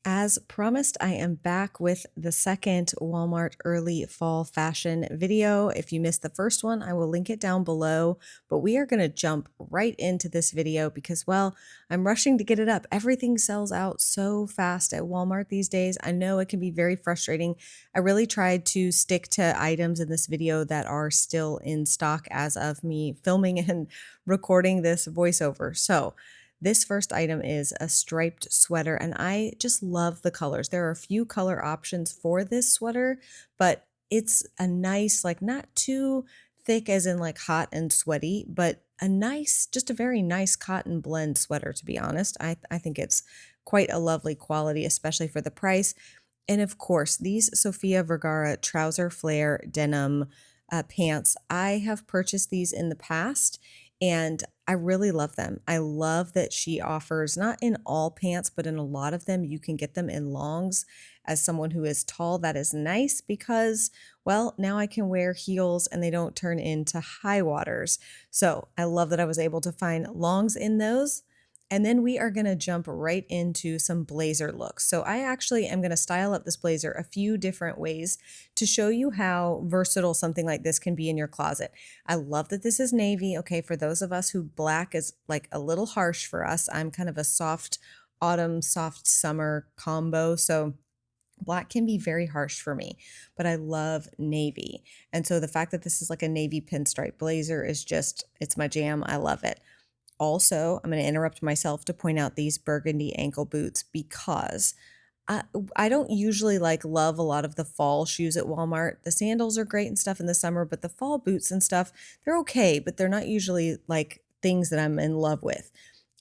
As promised, I am back with the second Walmart early fall fashion video. If you missed the first one, I will link it down below. But we are going to jump right into this video because, well, I'm rushing to get it up. Everything sells out so fast at Walmart these days. I know it can be very frustrating. I really tried to stick to items in this video that are still in stock as of me filming and recording this voiceover. So, this first item is a striped sweater, and I just love the colors. There are a few color options for this sweater, but it's a nice, like not too thick as in like hot and sweaty, but a nice, just a very nice cotton blend sweater, to be honest. I think it's quite a lovely quality, especially for the price. And of course, these Sofia Vergara trouser flare denim pants, I have purchased these in the past and I really love them. I love that she offers, not in all pants, but in a lot of them, you can get them in longs. As someone who is tall, that is nice because, well, now I can wear heels and they don't turn into high waters. So I love that I was able to find longs in those. And then we are going to jump right into some blazer looks. So I actually am going to style up this blazer a few different ways to show you how versatile something like this can be in your closet. I love that this is navy. Okay, for those of us who black is like a little harsh for us, I'm kind of a soft autumn, soft summer combo. So black can be very harsh for me, but I love navy. And so the fact that this is like a navy pinstripe blazer is just, it's my jam. I love it. Also, I'm going to interrupt myself to point out these burgundy ankle boots because I, I don't usually like love a lot of the fall shoes at Walmart. The sandals are great and stuff in the summer, but the fall boots and stuff, they're okay, but they're not usually like things that I'm in love with.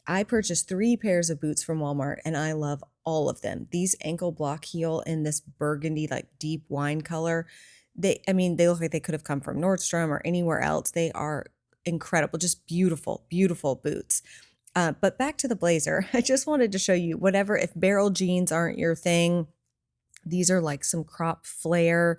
I purchased 3 pairs of boots from Walmart and I love all of them. These ankle block heel in this burgundy, like deep wine color. They look like they could have come from Nordstrom or anywhere else. They are incredible, just beautiful, beautiful boots. But back to the blazer, I just wanted to show you whatever, if barrel jeans aren't your thing, these are like some crop flare.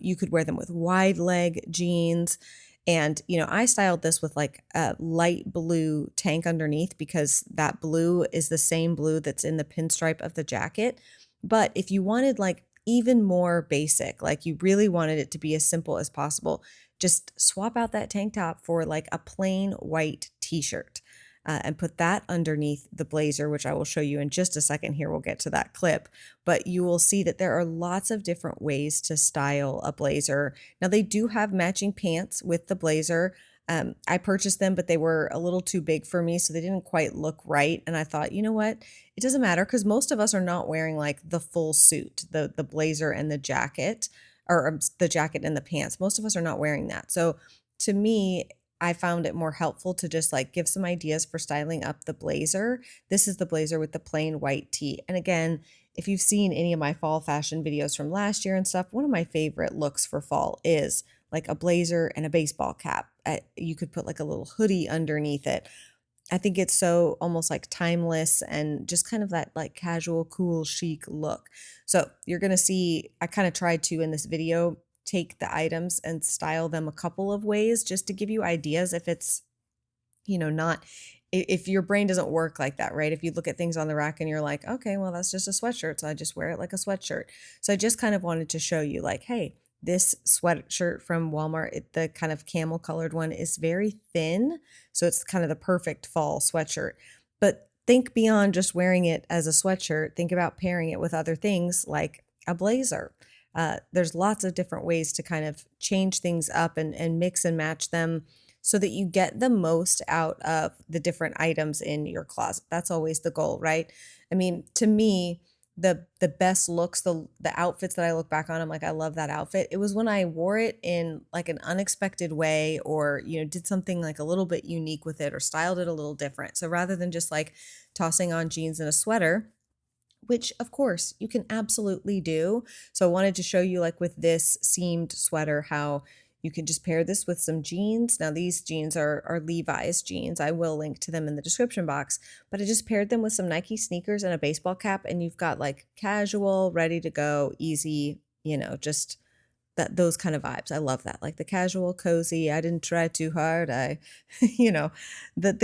You could wear them with wide leg jeans. And, I styled this with like a light blue tank underneath because that blue is the same blue that's in the pinstripe of the jacket. But if you wanted like even more basic, like you really wanted it to be as simple as possible, just swap out that tank top for like a plain white t-shirt. And put that underneath the blazer, which I will show you in just a second here. We'll get to that clip, but you will see that there are lots of different ways to style a blazer. Now, they do have matching pants with the blazer. I purchased them, but they were a little too big for me, so they didn't quite look right. And I thought, you know what? It doesn't matter because most of us are not wearing like the full suit, the blazer and the jacket, or the jacket and the pants. Most of us are not wearing that. So to me, I found it more helpful to just like give some ideas for styling up the blazer. This is the blazer with the plain white tee. And again, if you've seen any of my fall fashion videos from last year and stuff, one of my favorite looks for fall is like a blazer and a baseball cap. You could put like a little hoodie underneath it. I think it's so almost like timeless and just kind of that like casual, cool, chic look. So you're going to see, I kind of tried to in this video take the items and style them a couple of ways just to give you ideas if it's, not, if your brain doesn't work like that, right? If you look at things on the rack and you're like, okay, well, that's just a sweatshirt. So I just wear it like a sweatshirt. So I just kind of wanted to show you like, hey, this sweatshirt from Walmart, the kind of camel colored one is very thin. So it's kind of the perfect fall sweatshirt. But think beyond just wearing it as a sweatshirt. Think about pairing it with other things like a blazer. There's lots of different ways to kind of change things up and mix and match them so that you get the most out of the different items in your closet. That's always the goal, right? I mean, to me, the best looks, the outfits that I look back on, I'm like, I love that outfit. It was when I wore it in like an unexpected way or, did something like a little bit unique with it or styled it a little different. So rather than just like tossing on jeans and a sweater, which of course you can absolutely do. So I wanted to show you like with this seamed sweater, how you can just pair this with some jeans. Now these jeans are Levi's jeans. I will link to them in the description box, but I just paired them with some Nike sneakers and a baseball cap and you've got like casual, ready to go, easy, just those kind of vibes. I love that. Like the casual, cozy, I didn't try too hard. The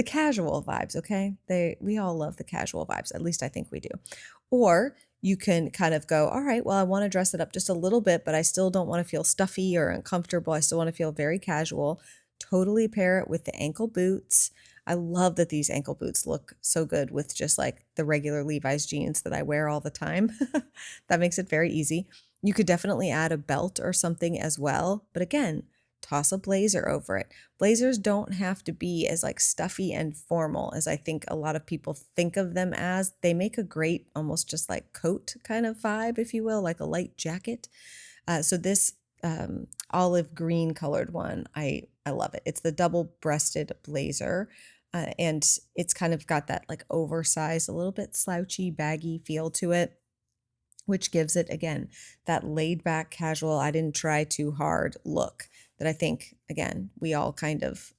casual vibes, okay? We all love the casual vibes. At least I think we do. Or you can kind of go, all right, well, I want to dress it up just a little bit, but I still don't want to feel stuffy or uncomfortable. I still want to feel very casual. Totally pair it with the ankle boots. I love that these ankle boots look so good with just like the regular Levi's jeans that I wear all the time. That makes it very easy. You could definitely add a belt or something as well. But again, toss a blazer over it. Blazers don't have to be as like stuffy and formal as I think a lot of people think of them as. They make a great, almost just like coat kind of vibe, if you will, like a light jacket. So this olive green colored one, I love it. It's the double-breasted blazer. And it's kind of got that like oversized, a little bit slouchy, baggy feel to it, which gives it again that laid back casual, I didn't try too hard look that I think again we all kind of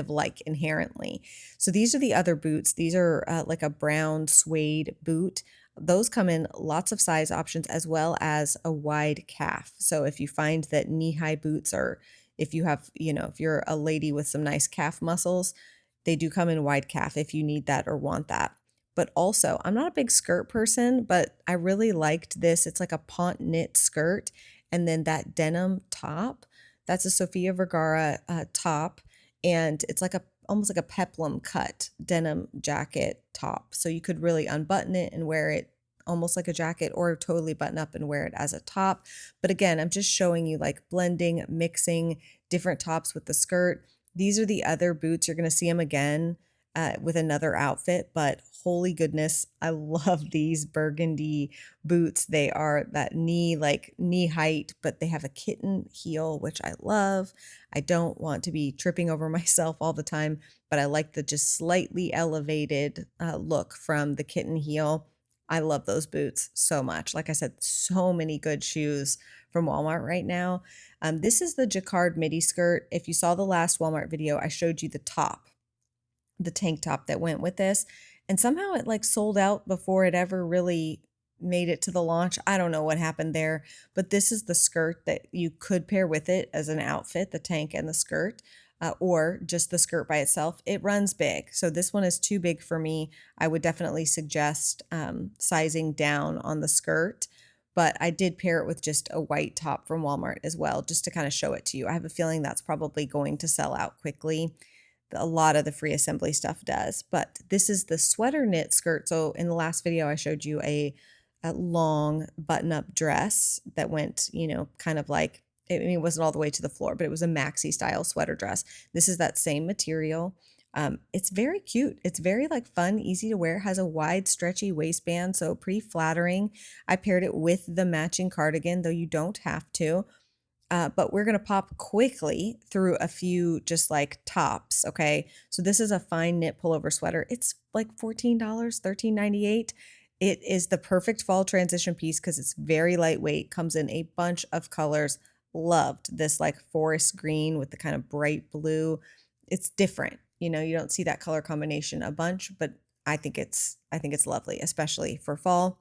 like inherently. So these are the other boots. These are like a brown suede boot. Those come in lots of size options as well as a wide calf. So if you find that knee-high boots are, if you have, if you're a lady with some nice calf muscles, they do come in wide calf if you need that or want that. But also, I'm not a big skirt person, but I really liked this. It's like a pont knit skirt and then that denim top. That's a Sofia Vergara top, and it's like a almost like a peplum cut denim jacket top. So you could really unbutton it and wear it almost like a jacket or totally button up and wear it as a top. But again, I'm just showing you like blending, mixing different tops with the skirt. These are the other boots. You're going to see them again with another outfit, but holy goodness, I love these burgundy boots. They are that knee height, but they have a kitten heel, which I love. I don't want to be tripping over myself all the time, but I like the just slightly elevated look from the kitten heel. I love those boots so much. Like I said, so many good shoes from Walmart right now. This is the jacquard midi skirt. If you saw the last Walmart video, I showed you the top, the tank top that went with this, and somehow it like sold out before it ever really made it to the launch. I don't know what happened there, but this is the skirt that you could pair with it as an outfit, the tank and the skirt, or just the skirt by itself. It runs big, so this one is too big for me. I would definitely suggest sizing down on the skirt, but I did pair it with just a white top from Walmart as well, just to kind of show it to you. I have a feeling that's probably going to sell out quickly. A lot of the free assembly stuff does, but this is the sweater knit skirt. So in the last video, I showed you a long button up dress that went, kind of like, I mean, it wasn't all the way to the floor, but it was a maxi style sweater dress. This is that same material. It's very cute. It's very like fun, easy to wear, has a wide stretchy waistband, so pretty flattering. I paired it with the matching cardigan, though you don't have to. But we're going to pop quickly through a few just like tops. Okay. So this is a fine knit pullover sweater. It's like $14, $13.98. It is the perfect fall transition piece because it's very lightweight, comes in a bunch of colors. Loved this like forest green with the kind of bright blue. It's different. You don't see that color combination a bunch, but I think it's lovely, especially for fall.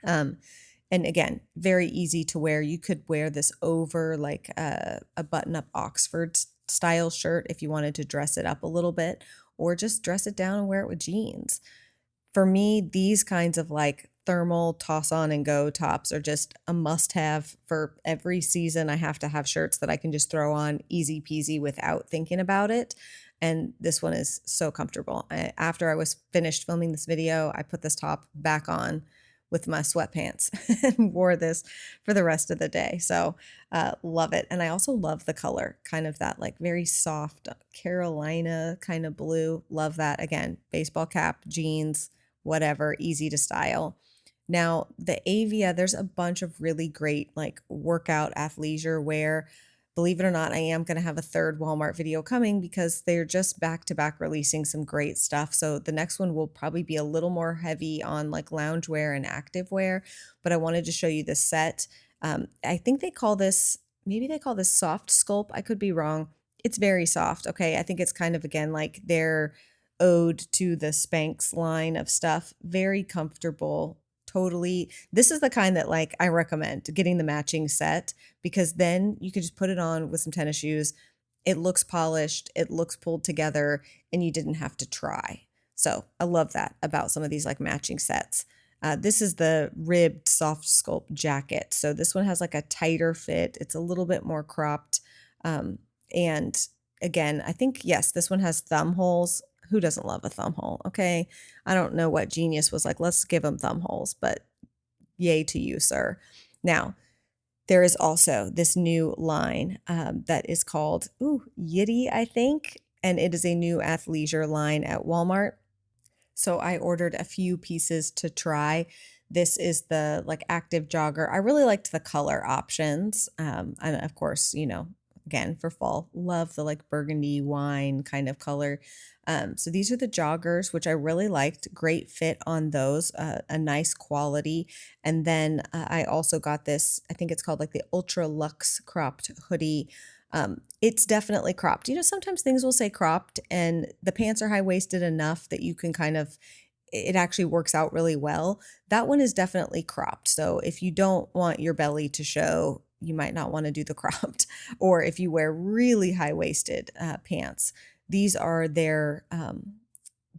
And again, very easy to wear. You could wear this over like a button-up Oxford style shirt if you wanted to dress it up a little bit, or just dress it down and wear it with jeans. For me, these kinds of like thermal toss on and go tops are just a must have for every season. I have to have shirts that I can just throw on easy peasy without thinking about it. And this one is so comfortable. After I was finished filming this video, I put this top back on with my sweatpants and wore this for the rest of the day. So love it. And I also love the color, kind of that like very soft Carolina kind of blue. Love that. Again, baseball cap, jeans, whatever, easy to style. Now the Avia, there's a bunch of really great like workout athleisure wear. Believe it or not, I am going to have a third Walmart video coming because they're just back to back releasing some great stuff. So the next one will probably be a little more heavy on like loungewear and activewear, but I wanted to show you this set. I think maybe they call this soft sculpt. I could be wrong. It's very soft. Okay. I think it's kind of, again, like their ode to the Spanx line of stuff. Very comfortable. Totally. This is the kind that like I recommend getting the matching set because then you can just put it on with some tennis shoes. It looks polished, it looks pulled together, and you didn't have to try. So I love that about some of these like matching sets. This is the ribbed soft sculpt jacket. So this one has like a tighter fit. It's a little bit more cropped. And again, I think, yes, this one has thumb holes. Who doesn't love a thumb hole? Okay. I don't know what Genius was like. Let's give them thumb holes, but yay to you, sir. Now, there is also this new line that is called Yitty, I think, and it is a new athleisure line at Walmart. So I ordered a few pieces to try. This is the like active jogger. I really liked the color options. And of course, again, for fall, love the like burgundy wine kind of color. So these are the joggers, which I really liked. Great fit on those, a nice quality. And then I also got this, I think it's called like the Ultra Luxe cropped hoodie. It's definitely cropped. Sometimes things will say cropped and the pants are high waisted enough that you can kind of, it actually works out really well. That one is definitely cropped. So if you don't want your belly to show, you might not want to do the cropped. Or if you wear really high waisted pants, these are the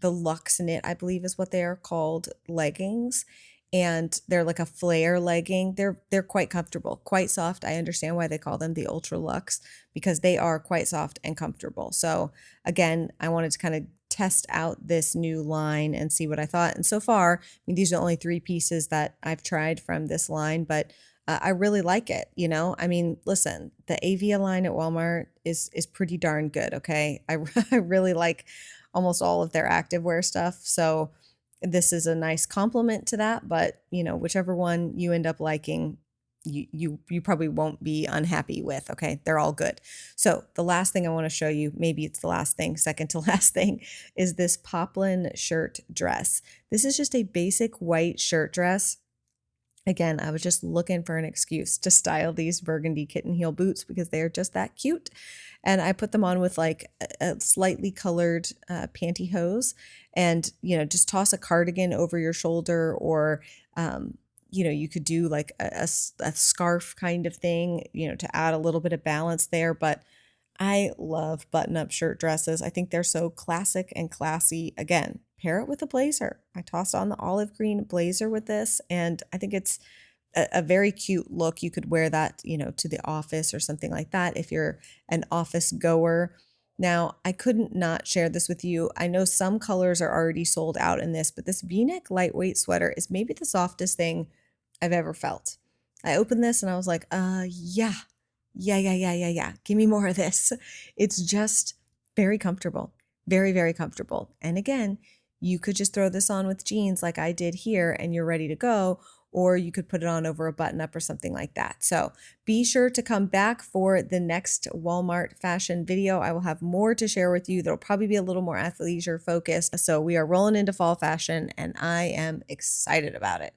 Luxe Knit, I believe is what they are called, leggings. And they're like a flare legging. They're quite comfortable, quite soft. I understand why they call them the Ultra Luxe because they are quite soft and comfortable. So again, I wanted to kind of test out this new line and see what I thought. And so far, I mean, these are only 3 pieces that I've tried from this line, but I really like it. I mean, listen, the Avia line at Walmart is pretty darn good. Okay, I really like almost all of their activewear stuff. So this is a nice complement to that, but whichever one you end up liking, you probably won't be unhappy with. Okay, they're all good. So the last thing I want to show you, maybe it's the last thing, second to last thing, is this poplin shirt dress. This is just a basic white shirt dress. Again, I was just looking for an excuse to style these burgundy kitten heel boots because they are just that cute. And I put them on with like a slightly colored pantyhose and, just toss a cardigan over your shoulder or, you could do like a scarf kind of thing, to add a little bit of balance there. But I love button-up shirt dresses. I think they're so classic and classy. Again, pair it with a blazer. I tossed on the olive green blazer with this, and I think it's a very cute look. You could wear that, to the office or something like that if you're an office goer. Now, I couldn't not share this with you. I know some colors are already sold out in this, but this V-neck lightweight sweater is maybe the softest thing I've ever felt. I opened this and I was like, yeah, yeah. Give me more of this. It's just very comfortable, very, very comfortable. And again, you could just throw this on with jeans like I did here and you're ready to go, or you could put it on over a button up or something like that. So be sure to come back for the next Walmart fashion video. I will have more to share with you. That'll probably be a little more athleisure focused. So we are rolling into fall fashion and I am excited about it.